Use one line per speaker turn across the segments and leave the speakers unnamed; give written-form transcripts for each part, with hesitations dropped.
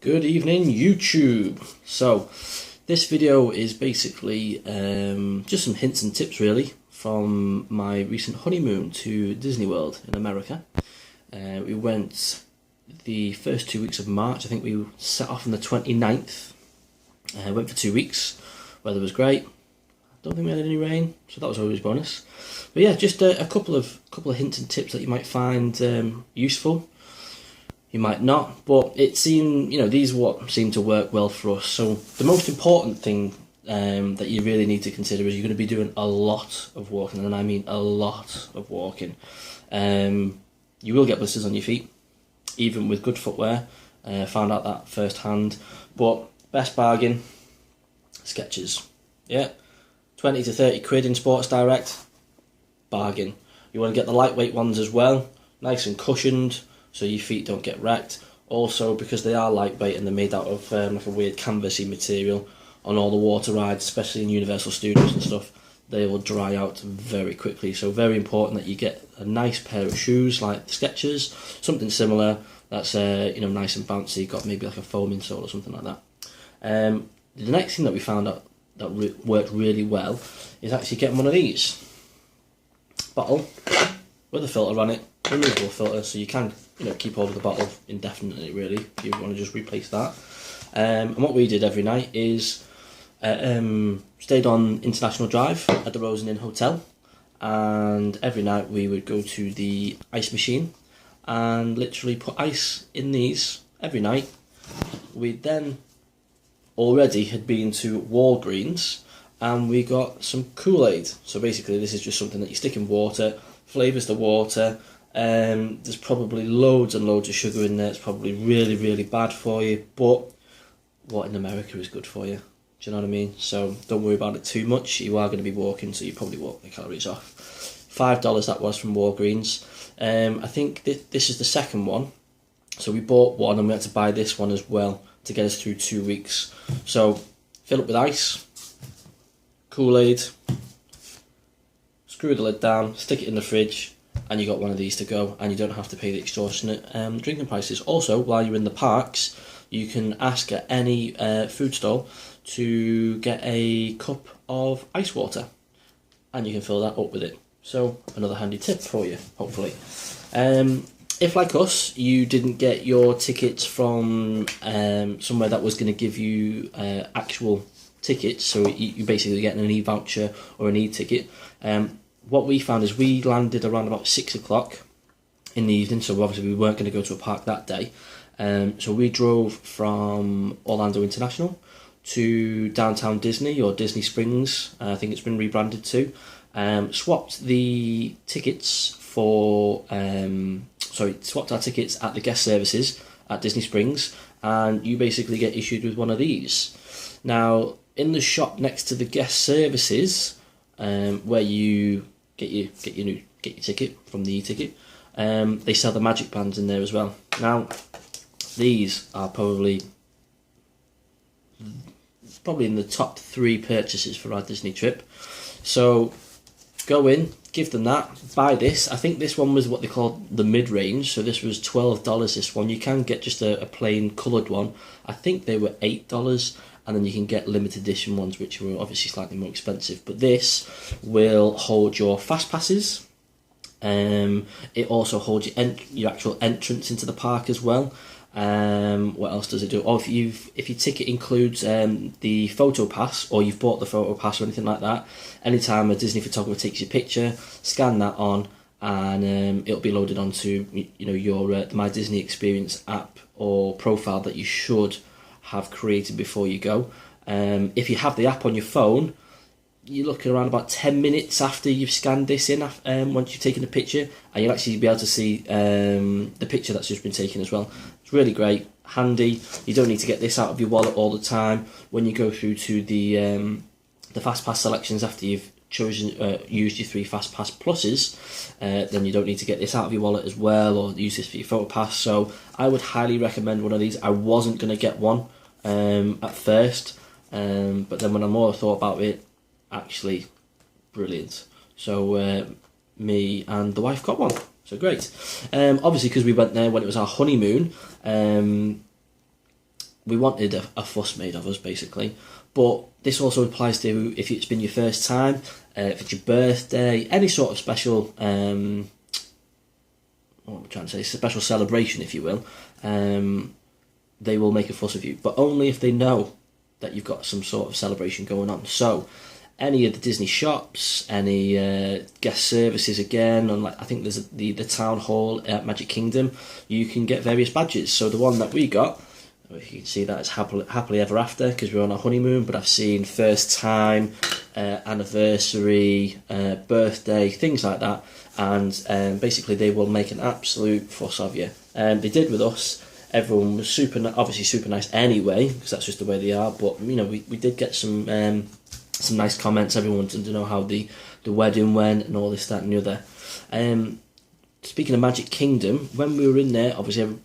Good evening, YouTube. So this video is basically just some hints and tips really from my recent honeymoon to Disneyworld in America. We went the first 2 weeks of March. I think we set off on the 29th. Went for 2 weeks. Weather was great. Don't think we had any rain, so that was always a bonus. But yeah, just a couple of hints and tips that you might find useful. You might not, but it seemed, these what seem to work well for us. So the most important thing that you really need to consider is you're going to be doing a lot of walking, and I mean a lot of walking. You will get blisters on your feet, even with good footwear. Found out that firsthand. But best bargain, Skechers. Yeah, 20 to 30 quid in Sports Direct, bargain. You want to get the lightweight ones as well, nice and cushioned, so your feet don't get wrecked. Also, because they are lightweight and they're made out of like a weird canvasy material, on all the water rides, especially in Universal Studios and stuff, they will dry out very quickly. So very important that you get a nice pair of shoes like the Skechers, something similar that's nice and bouncy, got maybe like a foam insole or something like that. The next thing that we found out that worked really well is actually getting one of these. Bottle with a filter on it, removable filter, so you can keep hold of the bottle indefinitely really if you want to just replace that. And what we did every night is stayed on International Drive at the Rosen Inn Hotel, and every night we would go to the ice machine and literally put ice in these every night. We then already had been to Walgreens and we got some Kool-Aid. So basically this is just something that you stick in water, flavours the water. There's probably loads and loads of sugar in there. It's probably really, really bad for you, but what in America is good for you? Do you know what I mean? So don't worry about it too much. You are going to be walking, so you probably walk the calories off. $5 that was from Walgreens. I think this is the second one. So we bought one and we had to buy this one as well to get us through 2 weeks. So fill it with ice, Kool-Aid, screw the lid down, stick it in the fridge, and you got one of these to go, and you don't have to pay the extortionate drinking prices. Also, while you're in the parks, you can ask at any food stall to get a cup of ice water, and you can fill that up with it. So another handy tip for you, hopefully. If, like us, you didn't get your tickets from somewhere that was going to give you actual tickets, so you basically get an e-voucher or an e-ticket, what we found is we landed around about 6 o'clock in the evening, so obviously we weren't going to go to a park that day. So we drove from Orlando International to downtown Disney, or Disney Springs, I think it's been rebranded to. Swapped the tickets swapped our tickets at the guest services at Disney Springs, and you basically get issued with one of these. Now, in the shop next to the guest services, where you get your ticket from the e-ticket, they sell the magic bands in there as well. Now, these are probably in the top 3 purchases for our Disney trip. So go in, give them that, buy this. I think this one was what they call the mid-range, so this was $12 this one. You can get just a plain coloured one. I think they were $8, and then you can get limited edition ones which were obviously slightly more expensive. But this will hold your fast passes. It also holds your actual entrance into the park as well. What else does it do? Or if your ticket includes the photo pass, or you've bought the photo pass or anything like that, anytime a Disney photographer takes your picture, scan that on, and it'll be loaded onto your the My Disney Experience app or profile that you should have created before you go. If you have the app on your phone, you're looking around about 10 minutes after you've scanned this in, once you've taken a picture, and you'll actually be able to see the picture that's just been taken as well. It's really great, handy. You don't need to get this out of your wallet all the time. When you go through to the FastPass selections after you've used your 3 FastPass pluses, then you don't need to get this out of your wallet as well, or use this for your photo pass. So I would highly recommend one of these. I wasn't going to get one at first, but then when I more thought about it, actually brilliant. So me and the wife got one. So great. Obviously, because we went there when it was our honeymoon, we wanted a fuss made of us, basically. But this also applies to if it's been your first time, if it's your birthday, any sort of special, what am I trying to say, special celebration, if you will. They will make a fuss of you, but only if they know that you've got some sort of celebration going on. So, any of the Disney shops, any guest services again, and I think there's the town hall at Magic Kingdom, you can get various badges. So the one that we got, if you can see that, it's happily ever after because we're on a honeymoon. But I've seen first time, anniversary, birthday, things like that, and basically they will make an absolute fuss of you. And they did with us. Everyone was obviously super nice anyway, because that's just the way they are. But we did get some nice comments. Everyone wanted to know how the wedding went and all this, that, and the other. Speaking of Magic Kingdom, when we were in there, obviously,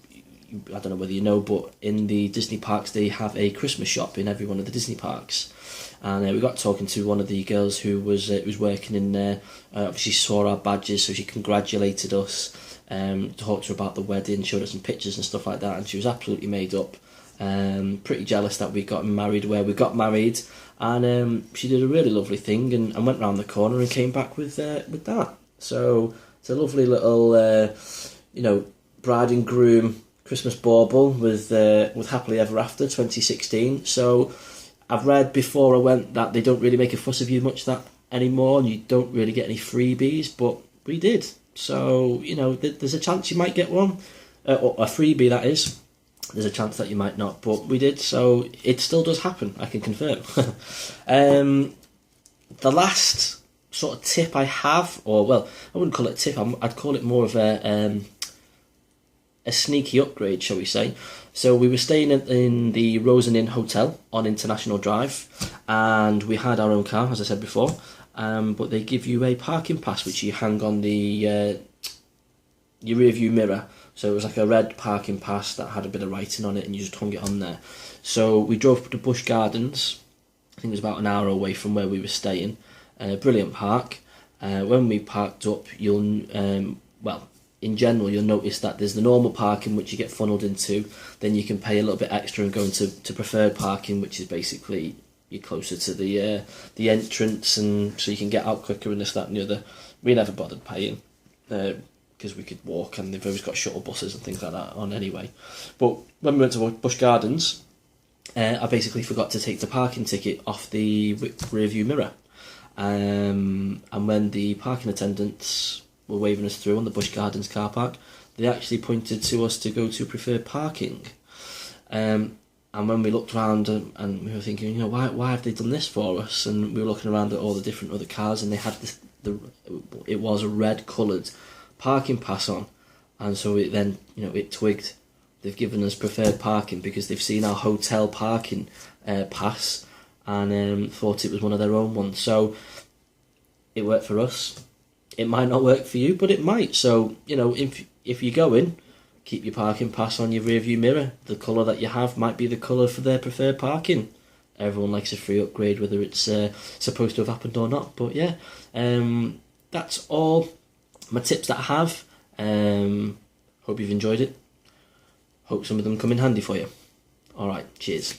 I don't know whether you know, but in the Disney parks they have a Christmas shop in every one of the Disney parks. And we got talking to one of the girls who was working in there. Obviously saw our badges, so she congratulated us. Talked to her about the wedding, showed her some pictures and stuff like that, and she was absolutely made up. Pretty jealous that we got married where we got married, and she did a really lovely thing and went round the corner and came back with that. So it's a lovely little bride and groom Christmas bauble with Happily Ever After 2016. So I've read before I went that they don't really make a fuss of you much that anymore, and you don't really get any freebies, but we did. So, there's a chance you might get one, or a freebie that is. There's a chance that you might not, but we did, so it still does happen, I can confirm. The last sort of tip I have, I wouldn't call it a tip, I'd call it more of a sneaky upgrade, shall we say. So we were staying in the Rosen Inn Hotel on International Drive, and we had our own car, as I said before. But they give you a parking pass which you hang on your rear view mirror. So it was like a red parking pass that had a bit of writing on it, and you just hung it on there. So we drove to Busch Gardens. I think it was about an hour away from where we were staying. Brilliant park. When we parked up, in general, you'll notice that there's the normal parking which you get funneled into. Then you can pay a little bit extra and go into preferred parking, which is basically you're closer to the entrance, and so you can get out quicker and this, that, and the other. We never bothered paying because we could walk, and they've always got shuttle buses and things like that on anyway. But when we went to Busch Gardens, I basically forgot to take the parking ticket off the rear view mirror, and when the parking attendants were waving us through on the Busch Gardens car park, they actually pointed to us to go to preferred parking. And when we looked around and we were thinking, why have they done this for us? And we were looking around at all the different other cars, and they had it was a red coloured parking pass on, and so it then it twigged. They've given us preferred parking because they've seen our hotel parking pass and thought it was one of their own ones. So it worked for us. It might not work for you, but it might. So if you go in, keep your parking pass on your rear view mirror. The colour that you have might be the colour for their preferred parking. Everyone likes a free upgrade, whether it's supposed to have happened or not. But yeah, that's all my tips that I have. Hope you've enjoyed it. Hope some of them come in handy for you. Alright, cheers.